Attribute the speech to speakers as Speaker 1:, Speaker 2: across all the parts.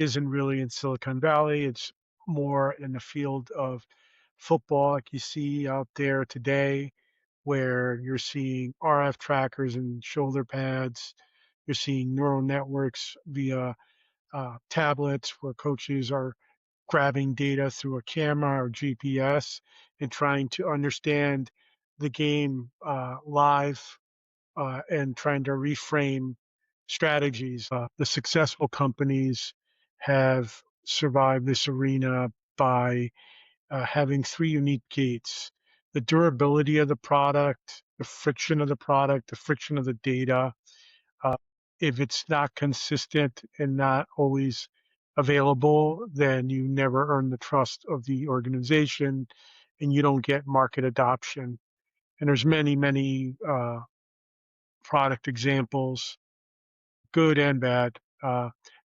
Speaker 1: isn't really in Silicon Valley. It's more in the field of football, like you see out there today, where you're seeing RF trackers and shoulder pads. You're seeing neural networks via tablets where coaches are grabbing data through a camera or GPS and trying to understand the game live and trying to reframe strategies. The successful companies have survived this arena by having three unique gates: the durability of the product, the friction of the product, the friction of the data. Uh, if it's not consistent and not always available, then you never earn the trust of the organization and you don't get market adoption. And there's many, many product examples, good and bad.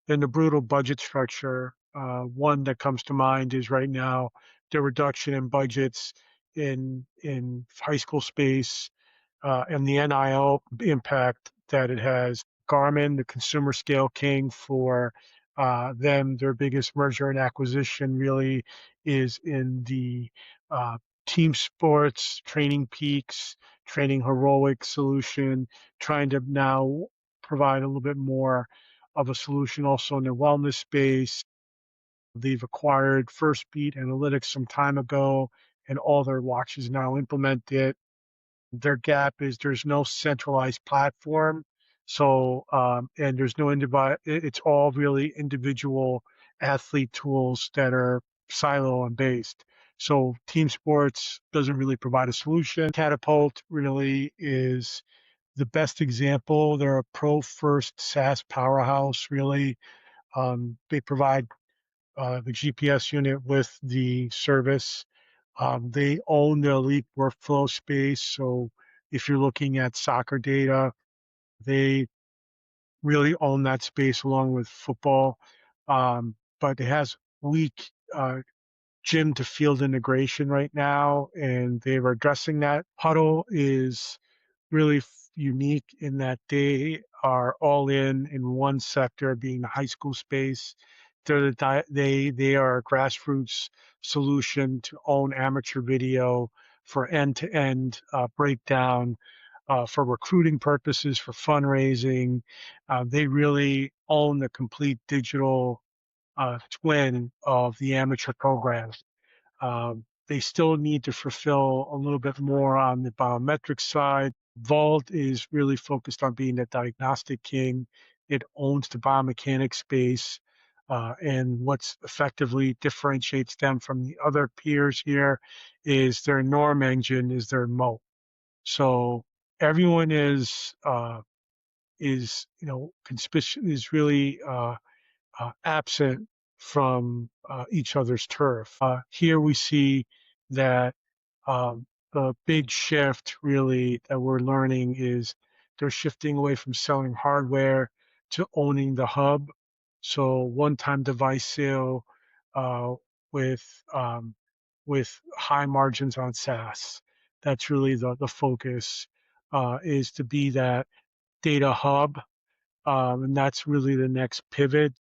Speaker 1: Then the brutal budget structure. One that comes to mind is right now the reduction in budgets in high school space and the NIL impact that it has. Garmin, the consumer scale king for them, their biggest merger and acquisition really is in the uh, team sports, training peaks, training heroic solution, trying to now provide a little bit more of a solution also in the wellness space. They've acquired First Beat Analytics some time ago, and all their watches now implement it. Their gap is there's no centralized platform. So, and there's no it's all really individual athlete tools that are silo and based. So team sports doesn't really provide a solution. Catapult really is the best example. They're a pro first SaaS powerhouse, really. They provide the GPS unit with the service. They own the elite workflow space. So if you're looking at soccer data, they really own that space along with football. But it has weak gym to field integration right now, and they are addressing that. Huddle is really unique in that they are all in one sector, being the high school space. They are a grassroots solution to own amateur video for end-to-end breakdown for recruiting purposes, for fundraising. They really own the complete digital twin of the amateur programs. They still need to fulfill a little bit more on the biometric side. Vault is really focused on being the diagnostic king. It owns the biomechanics space. And what's effectively differentiates them from the other peers here is their norm engine is their moat. So everyone is conspicuous, is really absent from each other's turf. Here we see that the big shift really that we're learning is they're shifting away from selling hardware to owning the hub. So one-time device sale uh, with um, with high margins on SaaS. That's really the focus is to be that data hub, and that's really the next pivot.